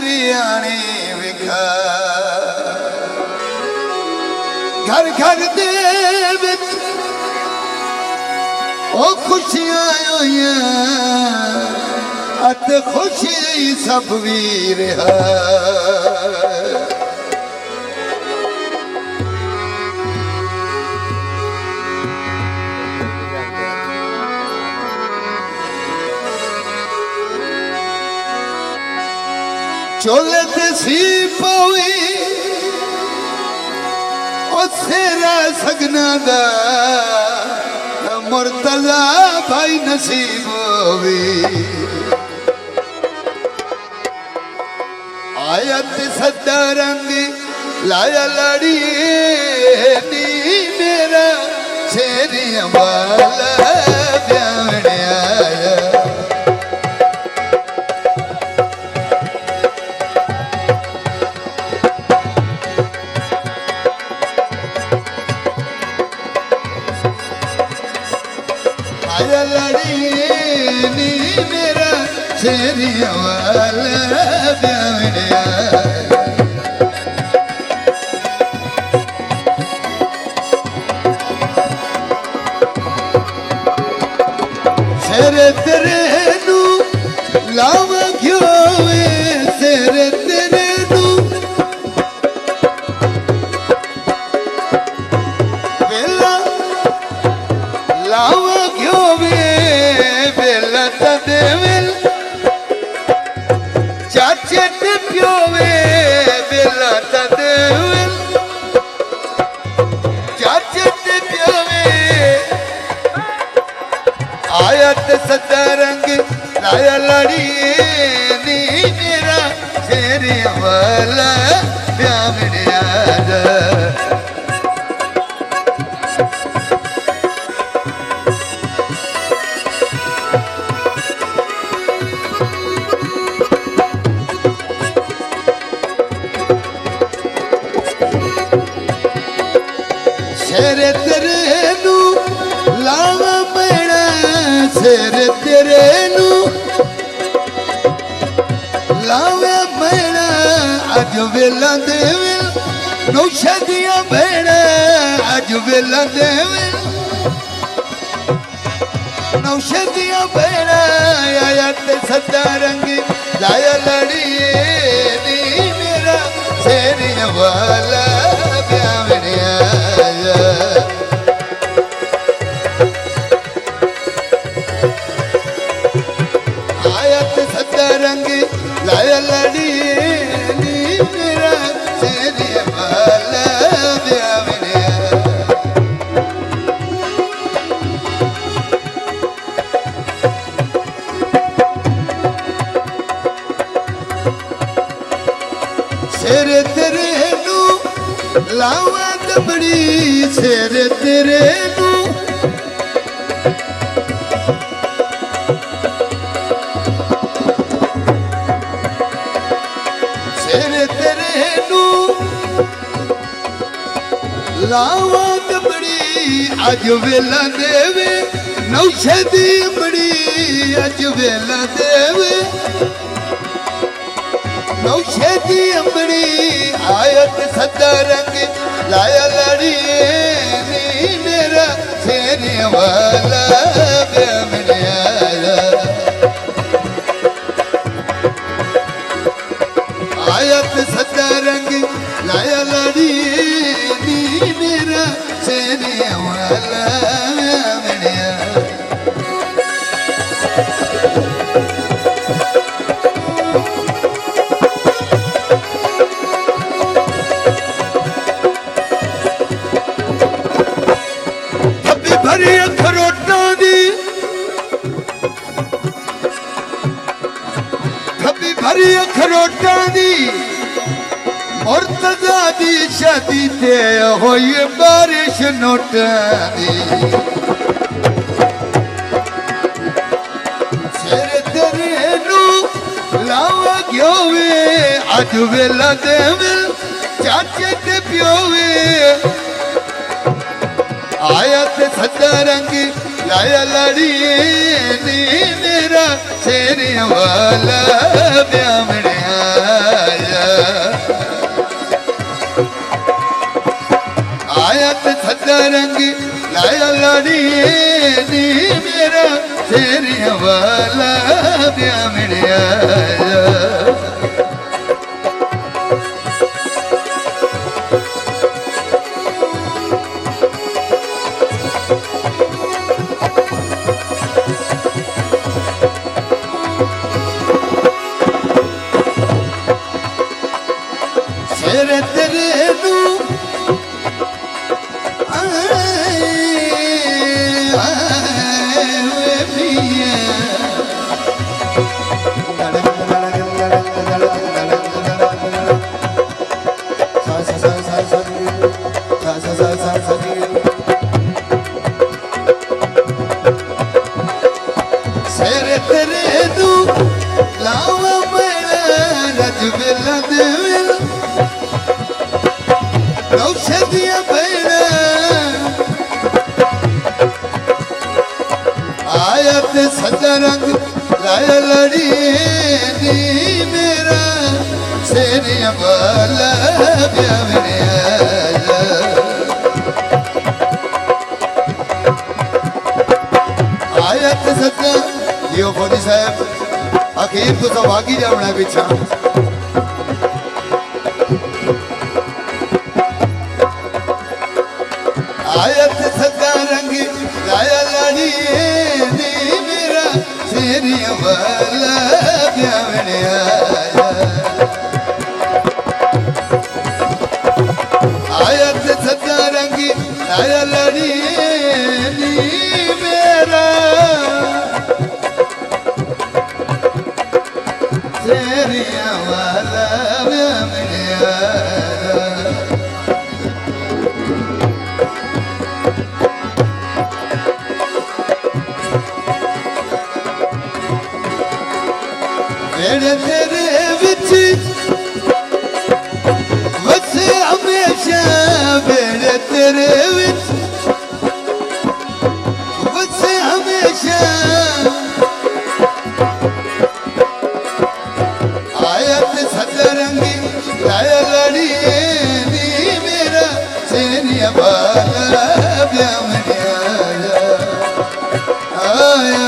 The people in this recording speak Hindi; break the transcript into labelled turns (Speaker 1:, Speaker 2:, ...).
Speaker 1: रियाणी विखा घर घर दे विच ओ खुशियां होइयां अत खुशी सब वीर है चोले ते सी पवी सेरा सगना दा मुर्तजा भाई नसीब होवी आया ते सदा रंग लाया लड़ी नी मेरा शेरिया वाला ब्यावने आया आया लड़ी नी मेरा शेरिया वाला ब्यावने आया शेरे तेरे नू लावा क्यों वे शेरे तेरे नू बेला लावा क्यों वे बेला तदे वेल चाचे ते प्यो वे बेला तदे वेल चाचे ते प्यो वे आया ते सदा रंग लाया लड़ी नी मेरा शेरिया वाला ब्यावने आया शेरे तेरे नू लावा पैना शेरे तेरे नू लावा पैना अज वेला दे वेल नौशा दिया भैना अज वेला दे वेल नौशा दिया भैना आया ते सदा रंग लाया लड़ी नी मेरा शेरिया वाला ब्यावने आया आया ते सदा रंग लाया लड़ी नी मेरा शेरिया वाला ब्यावने आया शेरे तेरे नू लावा दबड़ी शेरे तेरे नू शेरे तेरे नू लावा दबड़ी अज वेला देवे नौशे दी बड़ी अज वेला देवे नौशे दी अमड़ी आयत सदा रंग लाया लड़ी नी मेरा शेरिया वाला ब्यावने आया आयत सदा रंग लाया लड़ी नी मेरा शेरिया वाला ब्यावने आया भरी अखरोटां दी खब्बी भरी अखरोटां दी मुर्तजा दी शादी ते होई बारिश नोटां दी शेरे तेरे नू लावा क्यों वे अज वेला दे वेल चाचे ते प्यो वे आया ते सदा रंग लाया लड़ी नी मेरा शेरिया वाला ब्यावने आया रंग लाया लाड़ी नी मेरा तेरिया वाला ब्या मिलिया तेरे तू तेरे तू लावा मेरा रज बेला देविल नौशदिया बेड़ा आयत सदा रंग लाया लड़ी नी मेरा सेरिया वाला ब्या मिलिया आयत सदा यो फौजी साहब अखीर तो सब आगे जाना पीछा आयत सदा रंग लाया लाड़ी नी मेरा सेरिया वाला ब्या मिलिया आयत सदा रंग लाया लाड़ी नी मेरा सेरिया वाला ब्या मिलिया मेरे तेरे विच वसे हमेशा मेरे तेरे विच वसे हमेशा आयत सदा रंगी लाया लड़ी नी मेरा सेरिया वाला ब्या मिलिया आया